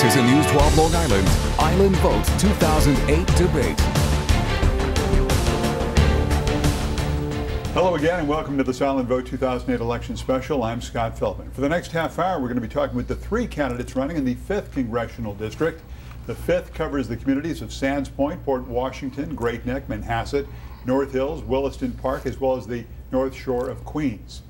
is a News 12 Long Island Vote 2008 debate. Hello again and welcome to the Island Vote 2008 election special. I'm Scott Feldman. For the next half hour, we're going to be talking with the three candidates running in the 5th Congressional District. The 5th covers the communities of Sands Point, Port Washington, Great Neck, Manhasset, North Hills, Williston Park, as well as the North Shore of Queens.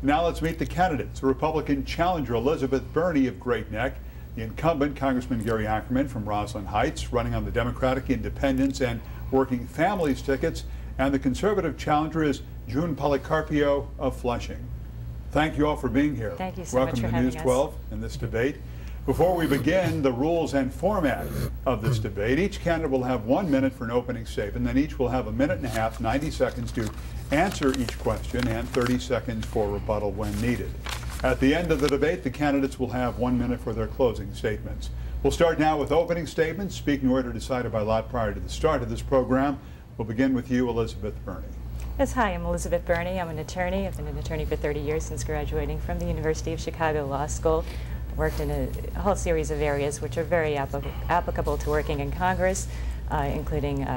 Now let's meet the candidates. The Republican challenger Elizabeth Berney of Great Neck, the incumbent Congressman Gary Ackerman from Roslyn Heights, running on the Democratic Independents and Working Families tickets, and the conservative challenger is Jun Policarpio of Flushing. Thank you all for being here. Thank you so much for having us. Welcome to News 12 in this debate. Before we begin, the rules and format of this debate. Each candidate will have 1 minute for an opening statement, then each will have a minute and a half, 90 seconds to answer each question, and 30 seconds for rebuttal when needed. At the end of the debate, the candidates will have 1 minute for their closing statements. We'll start now with opening statements, speaking order decided by lot prior to the start of this program. We'll begin with you, Elizabeth Berney. Yes, hi, I'm Elizabeth Berney. I'm an attorney. I've been an attorney for 30 years since graduating from the University of Chicago Law School. I worked in a whole series of areas which are very applicable to working in Congress, including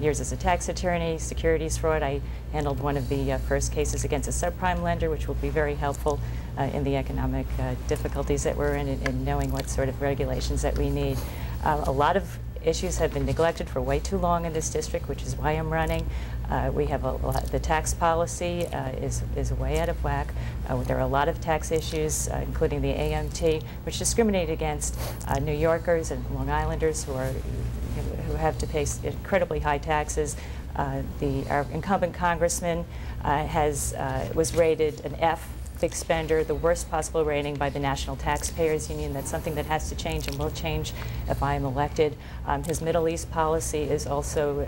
years as a tax attorney, securities fraud. I handled one of the first cases against a subprime lender, which will be very helpful in the economic difficulties that we're in and knowing what sort of regulations that we need. A lot of issues have been neglected for way too long in this district, which is why I'm running. We have the tax policy is way out of whack. There are a lot of tax issues, including the AMT, which discriminate against New Yorkers and Long Islanders who have to pay incredibly high taxes. Our incumbent congressman was rated an F, big spender, the worst possible rating by the National Taxpayers Union. That's something that has to change and will change if I am elected. His Middle East policy is also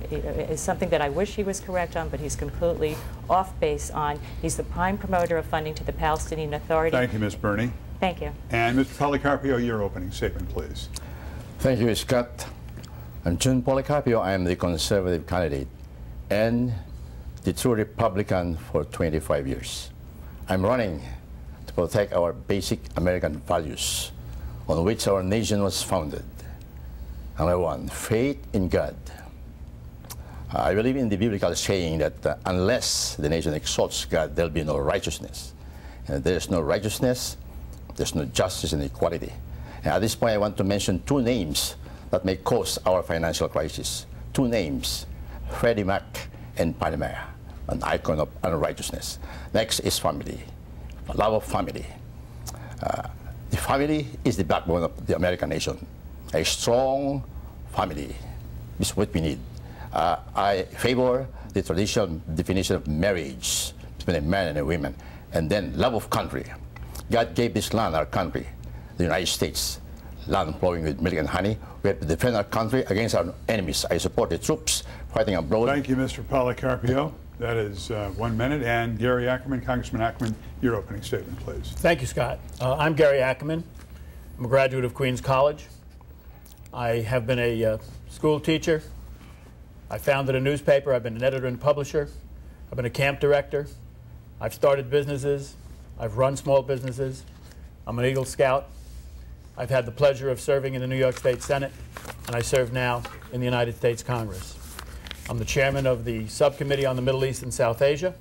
something that I wish he was correct on, but he's completely off base on. He's the prime promoter of funding to the Palestinian Authority. Thank you, Ms. Berney. Thank you. And Mr. Policarpio, your opening statement, please. Thank you, Scott. I'm Jun Policarpio. I am the conservative candidate and the true Republican for 25 years. I'm running to protect our basic American values on which our nation was founded. Number one, faith in God. I believe in the biblical saying that unless the nation exalts God, there'll be no righteousness. And if there's no righteousness, there's no justice and equality. And at this point, I want to mention two names that may cause our financial crisis. Two names, Freddie Mac and Fannie Mae, an icon of unrighteousness. Next is family, love of family. The family is the backbone of the American nation. A strong family is what we need. I favor the traditional definition of marriage between a man and a woman, and then love of country. God gave this land, our country, the United States, land flowing with milk and honey. We have to defend our country against our enemies. I support the troops fighting abroad. Thank you, Mr. Policarpio. That is 1 minute. And Gary Ackerman, Congressman Ackerman, your opening statement, please. Thank you, Scott. I'm Gary Ackerman. I'm a graduate of Queens College. I have been a school teacher. I founded a newspaper. I've been an editor and publisher. I've been a camp director. I've started businesses. I've run small businesses. I'm an Eagle Scout. I've had the pleasure of serving in the New York State Senate, and I serve now in the United States Congress. I'm the chairman of the subcommittee on the Middle East and South Asia,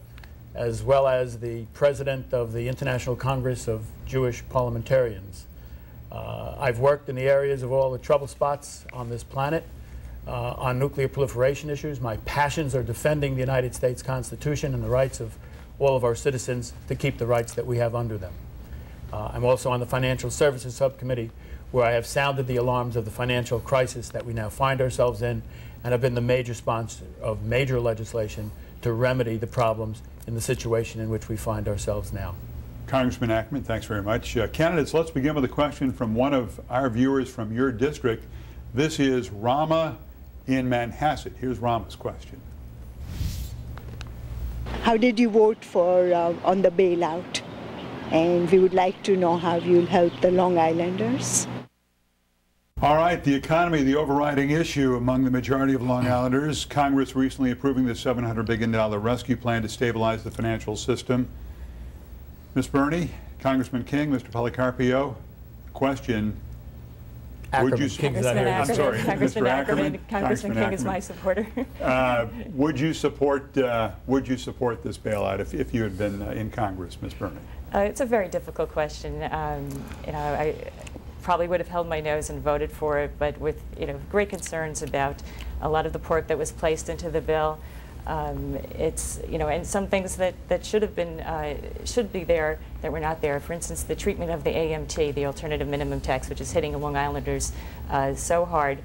as well as the president of the International Congress of Jewish Parliamentarians. I've worked in the areas of all the trouble spots on this planet on nuclear proliferation issues. My passions are defending the United States Constitution and the rights of all of our citizens to keep the rights that we have under them. I'm also on the Financial Services Subcommittee, where I have sounded the alarms of the financial crisis that we now find ourselves in, and have been the major sponsor of major legislation to remedy the problems in the situation in which we find ourselves now. Congressman Ackerman, thanks very much. Candidates, let's begin with a question from one of our viewers from your district. This is Rama in Manhasset. Here's Rama's question. How did you vote for on the bailout? And we would like to know how you'll help the Long Islanders. All right, the economy, the overriding issue among the majority of Long Islanders. Congress recently approving the $700 billion rescue plan to stabilize the financial system. Ms. Berney, Congressman King, Mr. Policarpio, question, Ackerman. you King's not Congressman here. Ackerman. I'm sorry, Congressman Mr. Ackerman. Ackerman. Congressman King is my supporter. Would you support this bailout if you had been in Congress, Ms. Berney? It's a very difficult question. I probably would have held my nose and voted for it, but with great concerns about a lot of the pork that was placed into the bill. It's and some things that should be there that were not there. For instance, the treatment of the AMT, the alternative minimum tax, which is hitting Long Islanders so hard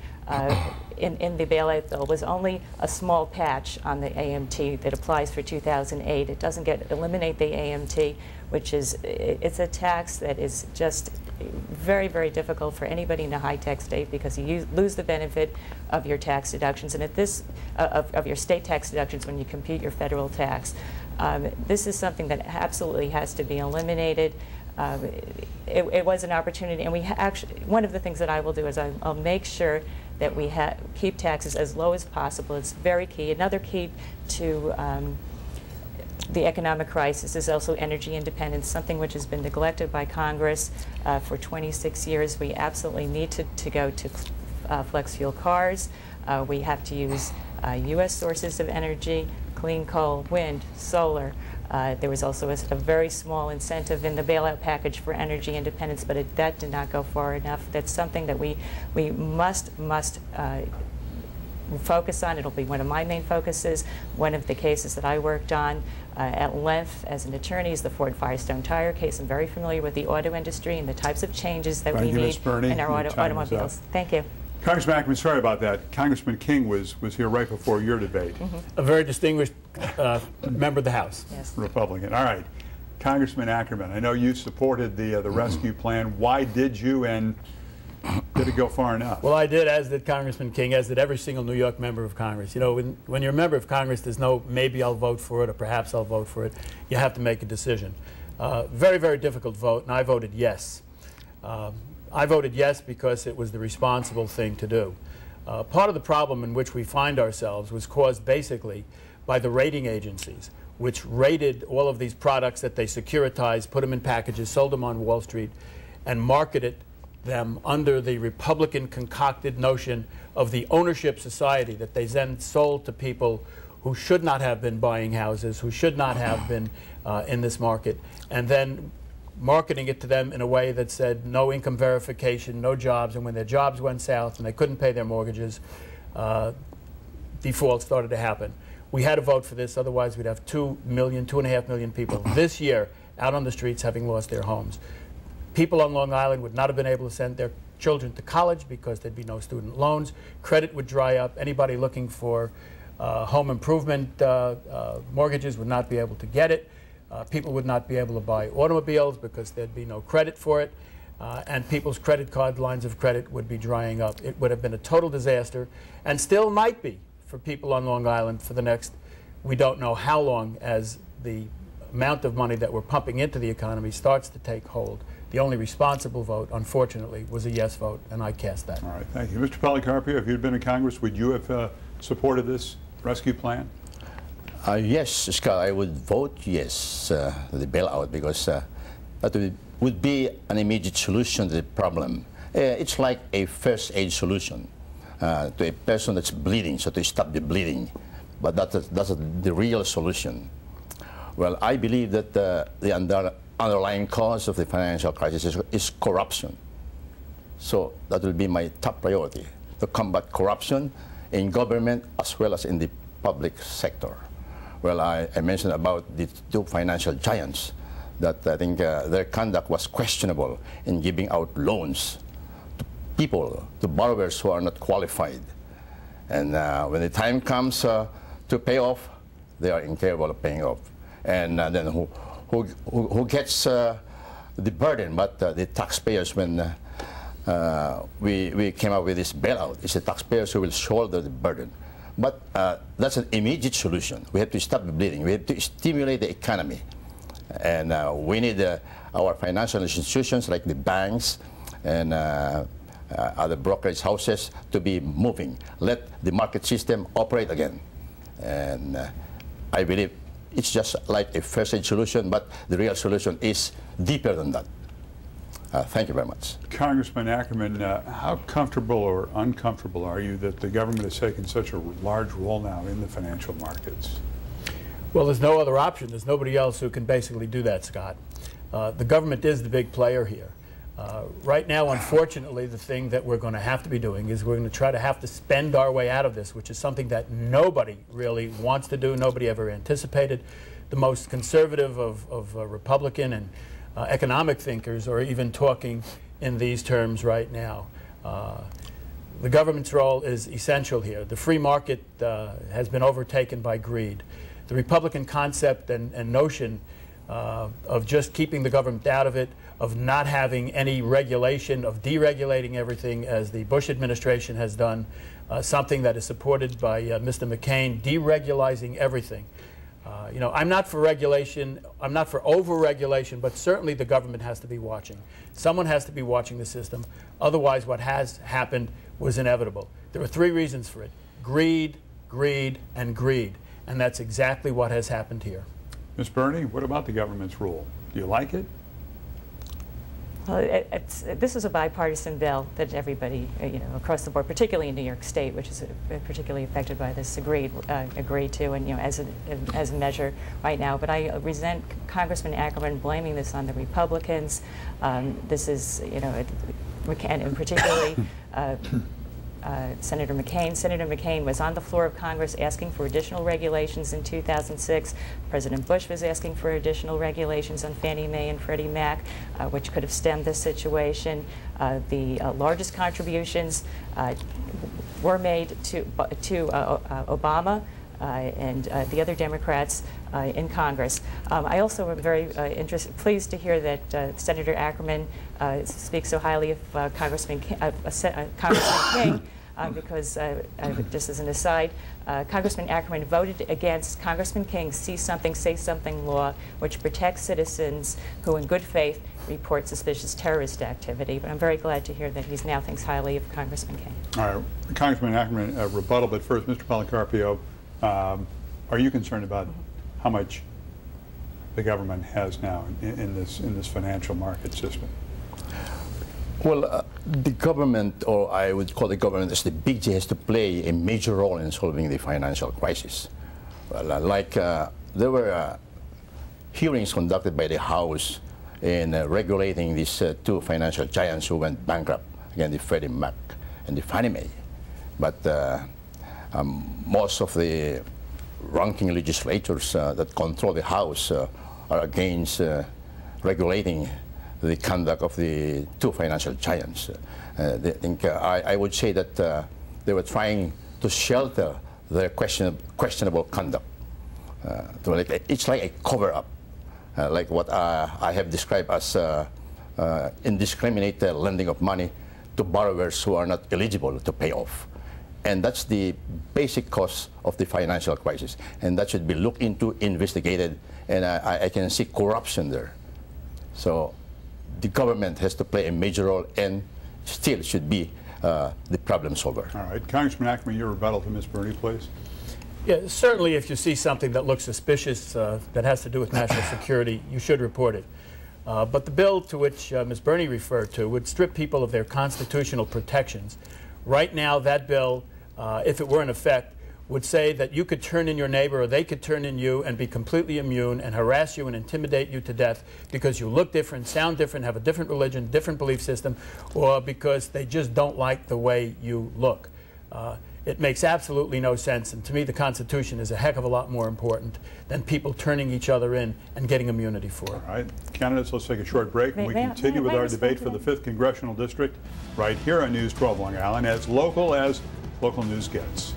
in the bailout bill, was only a small patch on the AMT that applies for 2008. It doesn't eliminate the AMT, which is it's a tax that is just very, very difficult for anybody in a high-tax state because you lose the benefit of your tax deductions and of your state tax deductions when you compute your federal tax. This is something that absolutely has to be eliminated. It was an opportunity, and one of the things that I will do is I'll make sure that we keep taxes as low as possible. It's very key. Another key to the economic crisis is also energy independence, something which has been neglected by Congress for 26 years. We absolutely need to go to flex fuel cars. We have to use U.S. sources of energy, clean coal, wind, solar. There was also a very small incentive in the bailout package for energy independence, but that did not go far enough. That's something that we must focus on. It'll be one of my main focuses. One of the cases that I worked on at length as an attorney is the Ford Firestone tire case. I'm very familiar with the auto industry and the types of changes that we need in our automobiles. Thank you. Congressman Ackerman, sorry about that. Congressman King was here right before your debate. A very distinguished member of the House. Yes. Republican. All right. Congressman Ackerman, I know you supported the rescue plan. Why did you, and did it go far enough? Well, I did, as did Congressman King, as did every single New York member of Congress. You know, when you're a member of Congress, there's no maybe I'll vote for it or perhaps I'll vote for it. You have to make a decision. Very, very difficult vote, and I voted yes. I voted yes because it was the responsible thing to do. Part of the problem in which we find ourselves was caused basically by the rating agencies, which rated all of these products that they securitized, put them in packages, sold them on Wall Street, and marketed them under the Republican concocted notion of the ownership society that they then sold to people who should not have been buying houses, who should not have been in this market, and then marketing it to them in a way that said no income verification, no jobs, and when their jobs went south and they couldn't pay their mortgages, default started to happen. We had to vote for this, otherwise we'd have 2 million, 2.5 million people this year out on the streets having lost their homes. People on Long Island would not have been able to send their children to college because there'd be no student loans. Credit would dry up. Anybody looking for home improvement mortgages would not be able to get it. People would not be able to buy automobiles because there'd be no credit for it. And people's credit card lines of credit would be drying up. It would have been a total disaster, and still might be for people on Long Island for the next, we don't know how long, as the amount of money that we're pumping into the economy starts to take hold. The only responsible vote, unfortunately, was a yes vote, and I cast that. All right, thank you. Mr. Policarpio, if you'd been in Congress, would you have supported this rescue plan? Yes, Scott, I would vote yes to the bailout because that would be an immediate solution to the problem. It's like a first aid solution to a person that's bleeding, so to stop the bleeding. But that's the real solution. Well, I believe that the underlying cause of the financial crisis is corruption. So that will be my top priority, to combat corruption in government as well as in the public sector. Well, I mentioned about the two financial giants that I think their conduct was questionable in giving out loans to people, to borrowers who are not qualified. And when the time comes to pay off, they are incapable of paying off. And then who gets the burden? But the taxpayers, when we came up with this bailout, it's the taxpayers who will shoulder the burden. But that's an immediate solution. We have to stop the bleeding. We have to stimulate the economy. And we need our financial institutions like the banks and other brokerage houses to be moving. Let the market system operate again. And I believe it's just like a first aid solution, but the real solution is deeper than that. Thank you very much. Congressman Ackerman, how comfortable or uncomfortable are you that the government has taken such a large role now in the financial markets? Well, there's no other option. There's nobody else who can basically do that, Scott. The government is the big player here. Right now, unfortunately, the thing that we're going to have to be doing is we're going to have to spend our way out of this, which is something that nobody really wants to do, nobody ever anticipated. The most conservative of Republican and economic thinkers are even talking in these terms right now. The government's role is essential here. The free market has been overtaken by greed. The Republican concept and notion of just keeping the government out of it, of not having any regulation, of deregulating everything as the Bush administration has done, something that is supported by Mr. McCain, deregulating everything. You know, I'm not for regulation, I'm not for over-regulation, but certainly the government has to be watching. Someone has to be watching the system. Otherwise, what has happened was inevitable. There are three reasons for it: greed, greed, and greed. And that's exactly what has happened here. Ms. Berney, what about the government's role? Do you like it? Well, this is a bipartisan bill that everybody, you know, across the board, particularly in New York State, which is particularly affected by this, agreed to, and you know, as a measure right now. But I resent Congressman Ackerman blaming this on the Republicans. This is, you know, and particularly. Senator McCain. Senator McCain was on the floor of Congress asking for additional regulations in 2006. President Bush was asking for additional regulations on Fannie Mae and Freddie Mac, which could have stemmed this situation. The largest contributions were made to Obama and the other Democrats in Congress. I also am very pleased to hear that Senator Ackerman speaks so highly of Congressman King, because just as an aside, Congressman Ackerman voted against Congressman King's See Something, Say Something law, which protects citizens who in good faith report suspicious terrorist activity. But I'm very glad to hear that he now thinks highly of Congressman King. All right, Congressman Ackerman, rebuttal, but first, Mr. Policarpio, are you concerned about how much the government has now in this financial market system? Well, the government, or I would call the government, as the big G, has to play a major role in solving the financial crisis. Well, there were hearings conducted by the House in regulating these two financial giants who went bankrupt, again, the Freddie Mac and the Fannie Mae. But most of the ranking legislators that control the House are against regulating the conduct of the two financial giants. I would say that they were trying to shelter their questionable conduct. It's like a cover-up, like what I have described as indiscriminate lending of money to borrowers who are not eligible to pay off. And that's the basic cause of the financial crisis. And that should be looked into, investigated, and I can see corruption there. So the government has to play a major role and still should be the problem solver. All right. Congressman Ackerman, your rebuttal to Ms. Berney, please. Yeah, certainly if you see something that looks suspicious that has to do with national security, you should report it. But the bill to which Ms. Berney referred to would strip people of their constitutional protections. Right now, that bill, if it were in effect, would say that you could turn in your neighbor or they could turn in you and be completely immune and harass you and intimidate you to death because you look different, sound different, have a different religion, different belief system, or because they just don't like the way you look. It makes absolutely no sense, and to me the Constitution is a heck of a lot more important than people turning each other in and getting immunity for it. All right, candidates, let's take a short break and we continue with our debate for the 5th Congressional District right here on News 12 Long Island, as local news gets.